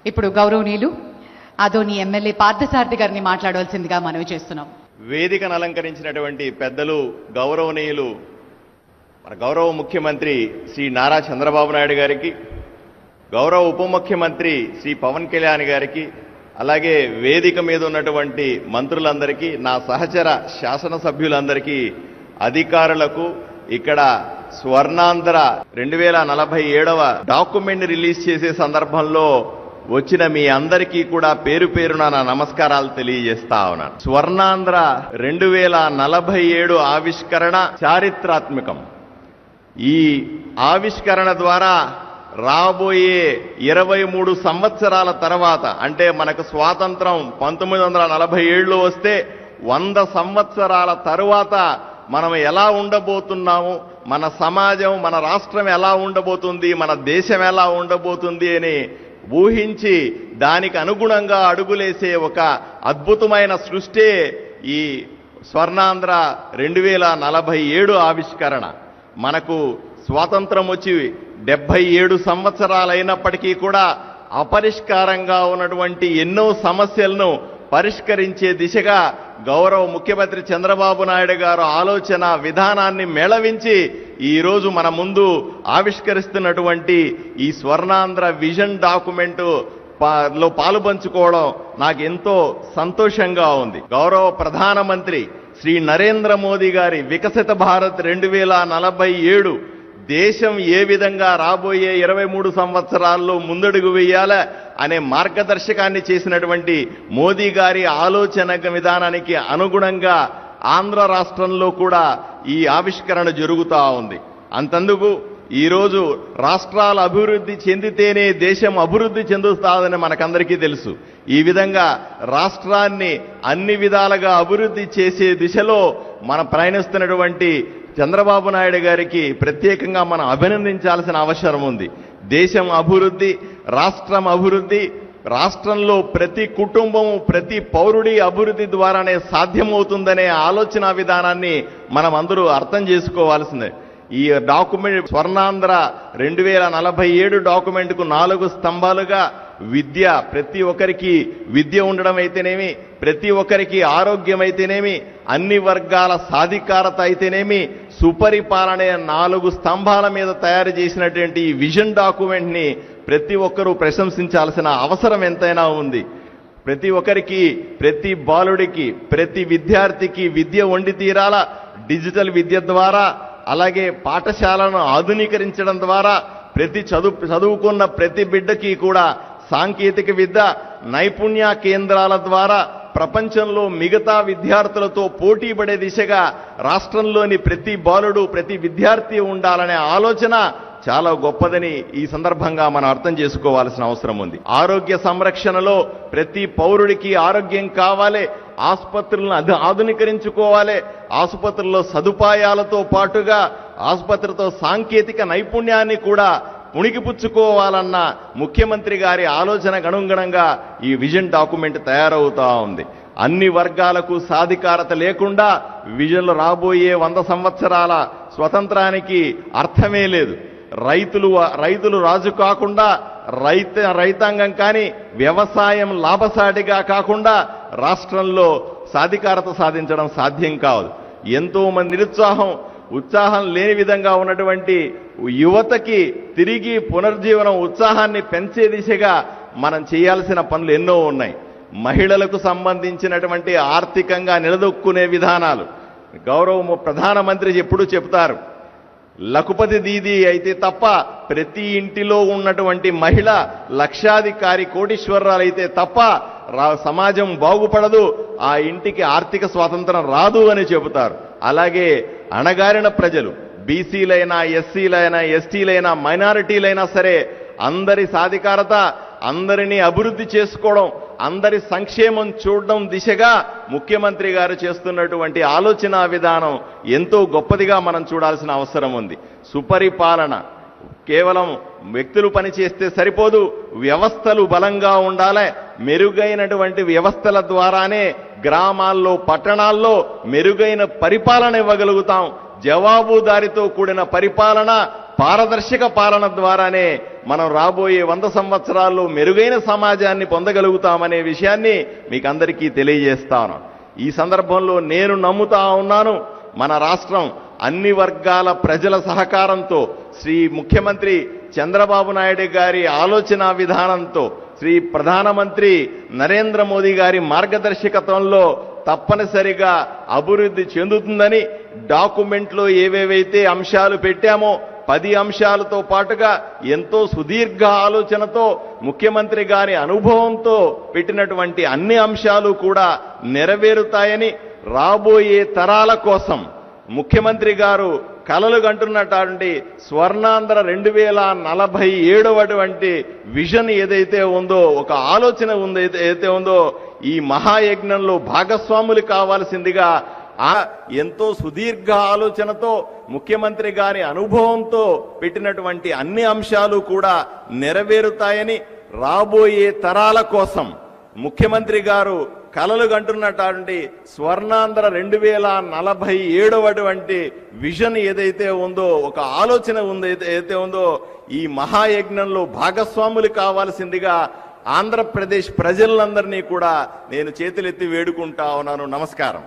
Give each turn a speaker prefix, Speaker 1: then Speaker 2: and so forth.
Speaker 1: ఇప్పుడు గౌరవనీయులు ఆదోని ఎమ్మెల్యే పార్థసారథి గారిని మాట్లాడవలసిందిగా మనవి చేస్తున్నాం.
Speaker 2: వేదికను అలంకరించినటువంటి పెద్దలు, గౌరవనీయులు మన గౌరవ ముఖ్యమంత్రి శ్రీ నారా చంద్రబాబు నాయుడు గారికి, గౌరవ ఉప ముఖ్యమంత్రి శ్రీ పవన్ కళ్యాణ్ గారికి, అలాగే వేదిక మీద ఉన్నటువంటి మంత్రులందరికీ, నా సహచర శాసనసభ్యులందరికీ, అధికారులకు, ఇక్కడ స్వర్ణాంధ్ర 2047వ డాక్యుమెంట్ రిలీజ్ చేసే సందర్భంలో వచ్చిన మీ అందరికీ కూడా పేరు పేరున నా నమస్కారాలు తెలియజేస్తా ఉన్నాను. స్వర్ణాంధ్ర 2047 ఆవిష్కరణ చారిత్రాత్మకం. ఈ ఆవిష్కరణ ద్వారా రాబోయే 23 సంవత్సరాల తర్వాత, అంటే మనకు స్వాతంత్రం 1947లో వస్తే 100 సంవత్సరాల తరువాత మనం ఎలా ఉండబోతున్నాము, మన సమాజం, మన రాష్ట్రం ఎలా ఉండబోతుంది, మన దేశం ఎలా ఉండబోతుంది అని ఊహించి దానికి అనుగుణంగా అడుగులేసే ఒక అద్భుతమైన సృష్టి ఈ స్వర్ణాంధ్ర 2047 ఆవిష్కరణ. మనకు స్వాతంత్రం వచ్చి 77 సంవత్సరాలైనప్పటికీ కూడా అపరిష్కారంగా ఉన్నటువంటి ఎన్నో సమస్యలను పరిష్కరించే దిశగా గౌరవ ముఖ్యమంత్రి చంద్రబాబు నాయుడు గారు ఆలోచన విధానాన్ని మేళవించి ఈరోజు మన ముందు ఆవిష్కరిస్తున్నటువంటి ఈ స్వర్ణాంధ్ర విజన్ డాక్యుమెంట్ లో పాలుపంచుకోవడం నాకు ఎంతో సంతోషంగా ఉంది. గౌరవ ప్రధానమంత్రి శ్రీ నరేంద్ర మోదీ గారి వికసిత భారత్ 2047 దేశం ఏ విధంగా రాబోయే 23 సంవత్సరాల్లో ముందడుగు వేయాల అనే మార్గదర్శకాన్ని చేసినటువంటి మోదీ గారి ఆలోచన విధానానికి అనుగుణంగా ఆంధ్ర రాష్ట్రంలో కూడా ఈ ఆవిష్కరణ జరుగుతూ ఉంది. అంతందుకు ఈరోజు రాష్ట్రాలు అభివృద్ధి చెందితేనే దేశం అభివృద్ధి చెందుతాదని మనకందరికీ తెలుసు. ఈ విధంగా రాష్ట్రాన్ని అన్ని విధాలుగా అభివృద్ధి చేసే దిశలో మనం ప్రయాణిస్తున్నటువంటి చంద్రబాబు నాయుడు గారికి ప్రత్యేకంగా మనం అభినందించాల్సిన అవసరం ఉంది. దేశం అభివృద్ధి, రాష్ట్రం అభివృద్ధి, రాష్ట్రంలో ప్రతి కుటుంబము, ప్రతి పౌరుడి అభివృద్ధి ద్వారానే సాధ్యమవుతుందనే ఆలోచన విధానాన్ని మనం అందరూ అర్థం చేసుకోవాల్సిందే. ఈ డాక్యుమెంట్ స్వర్ణాంధ్ర 2047 డాక్యుమెంట్కు 4 స్తంభాలుగా విద్య, ప్రతి ఒక్కరికి విద్య ఉండడం అయితేనేమి, ప్రతి ఒక్కరికి ఆరోగ్యం అయితేనేమి, అన్ని వర్గాల సాధికారత అయితేనేమి, సుపరిపాలన 4 స్తంభాల మీద తయారు చేసినటువంటి ఈ విజన్ డాక్యుమెంట్ని ప్రతి ఒక్కరూ ప్రశంసించాల్సిన అవసరం ఎంతైనా ఉంది. ప్రతి ఒక్కరికి, ప్రతి బాలుడికి, ప్రతి విద్యార్థికి విద్య వండి తీరాల. డిజిటల్ విద్య ద్వారా, అలాగే పాఠశాలను ఆధునీకరించడం ద్వారా ప్రతి చదువుకున్న ప్రతి బిడ్డకి కూడా సాంకేతిక విద్య, నైపుణ్య కేంద్రాల ద్వారా ప్రపంచంలో మిగతా విద్యార్థులతో పోటీ పడే దిశగా రాష్ట్రంలోని ప్రతి బాలుడు, ప్రతి విద్యార్థి ఉండాలనే ఆలోచన చాలా గొప్పదని ఈ సందర్భంగా మనం అర్థం చేసుకోవాల్సిన అవసరం ఉంది. ఆరోగ్య సంరక్షణలో ప్రతి పౌరుడికి ఆరోగ్యం కావాలి, ఆసుపత్రులను ఆధునీకరించుకోవాలి, ఆసుపత్రుల్లో సదుపాయాలతో పాటుగా ఆసుపత్రితో సాంకేతిక నైపుణ్యాన్ని కూడా పుణికిపుచ్చుకోవాలన్న ముఖ్యమంత్రి గారి ఆలోచనకు అనుగుణంగా ఈ విజన్ డాక్యుమెంట్ తయారవుతా ఉంది. అన్ని వర్గాలకు సాధికారత లేకుండా విజన్లో రాబోయే 100 సంవత్సరాల స్వతంత్రానికి అర్థమే లేదు. రైతులు రాజు కాకుండా, రైతాంగం కానీ వ్యవసాయం లాభసాటిగా కాకుండా రాష్ట్రంలో సాధికారత సాధించడం సాధ్యం కాదు. ఎంతో మంది ఉత్సాహం లేని విధంగా ఉన్నటువంటి యువతకి తిరిగి పునర్జీవనం, ఉత్సాహాన్ని పెంచే దిశగా మనం చేయాల్సిన పనులు ఎన్నో ఉన్నాయి. మహిళలకు సంబంధించినటువంటి ఆర్థికంగా నిలదొక్కునే విధానాలు గౌరవ ప్రధానమంత్రి ఎప్పుడూ చెప్తారు. లఖపతి దీది అయితే తప్ప ప్రతి ఇంటిలో ఉన్నటువంటి మహిళ లక్షాధికారి, కోటీశ్వరరాలు అయితే తప్ప సమాజం బాగుపడదు, ఆ ఇంటికి ఆర్థిక స్వాతంత్రం రాదు అని చెబుతారు. అలాగే అణగారిన ప్రజలు, బీసీలైనా, ఎస్సీలైనా, ఎస్టీలైనా, మైనారిటీలైనా సరే అందరి సాధికారత, అందరినీ అభివృద్ధి చేసుకోవడం, అందరి సంక్షేమం చూడడం దిశగా ముఖ్యమంత్రి గారు చేస్తున్నటువంటి ఆలోచన విధానం ఎంతో గొప్పదిగా మనం చూడాల్సిన అవసరం ఉంది. సుపరిపాలన కేవలం వ్యక్తులు పనిచేస్తే సరిపోదు, వ్యవస్థలు బలంగా ఉండాలి. మెరుగైనటువంటి వ్యవస్థల ద్వారానే గ్రామాల్లో, పట్టణాల్లో మెరుగైన పరిపాలన ఇవ్వగలుగుతాం. జవాబుదారీతో కూడిన పరిపాలన, పారదర్శక పాలన ద్వారానే మనం రాబోయే 100 సంవత్సరాల్లో మెరుగైన సమాజాన్ని పొందగలుగుతామనే విషయాన్ని మీకు అందరికీ తెలియజేస్తాను. ఈ సందర్భంలో నేను నమ్ముతా ఉన్నాను, మన రాష్ట్రం అన్ని వర్గాల ప్రజల సహకారంతో, శ్రీ ముఖ్యమంత్రి చంద్రబాబు నాయుడు గారి ఆలోచన విధానంతో, శ్రీ ప్రధానమంత్రి నరేంద్ర మోదీ గారి మార్గదర్శకత్వంలో తప్పనిసరిగా అభివృద్ధి చెందుతుందని, డాక్యుమెంట్లో ఏవేవైతే అంశాలు పెట్టామో 10 అంశాలతో పాటుగా ఎంతో సుదీర్ఘ ఆలోచనతో ముఖ్యమంత్రి గారి అనుభవంతో పెట్టినటువంటి అన్ని అంశాలు కూడా నెరవేరుతాయని, రాబోయే తరాల కోసం ముఖ్యమంత్రి గారు కలలు కంటున్నటువంటి స్వర్ణాంధ్ర 2047 విజన్ ఏదైతే ఉందో, ఒక ఆలోచన ఏదైతే ఉందో, ఈ మహాయజ్ఞంలో భాగస్వాములు కావాల్సిందిగా ఎంతో సుదీర్ఘ ఆలోచనతో ముఖ్యమంత్రి గారి అనుభవంతో పెట్టినటువంటి అన్ని అంశాలు కూడా నెరవేరుతాయని, రాబోయే తరాల కోసం ముఖ్యమంత్రి గారు కలలు కంటున్నటువంటి స్వర్ణాంధ్ర 2047 విజన్ ఏదైతే ఉందో, ఒక ఆలోచన ఏదైతే ఉందో, ఈ మహాయజ్ఞంలో భాగస్వాములు కావాల్సిందిగా ఆంధ్రప్రదేశ్ ప్రజలందరినీ కూడా నేను చేతులెత్తి వేడుకుంటా ఉన్నాను. నమస్కారం.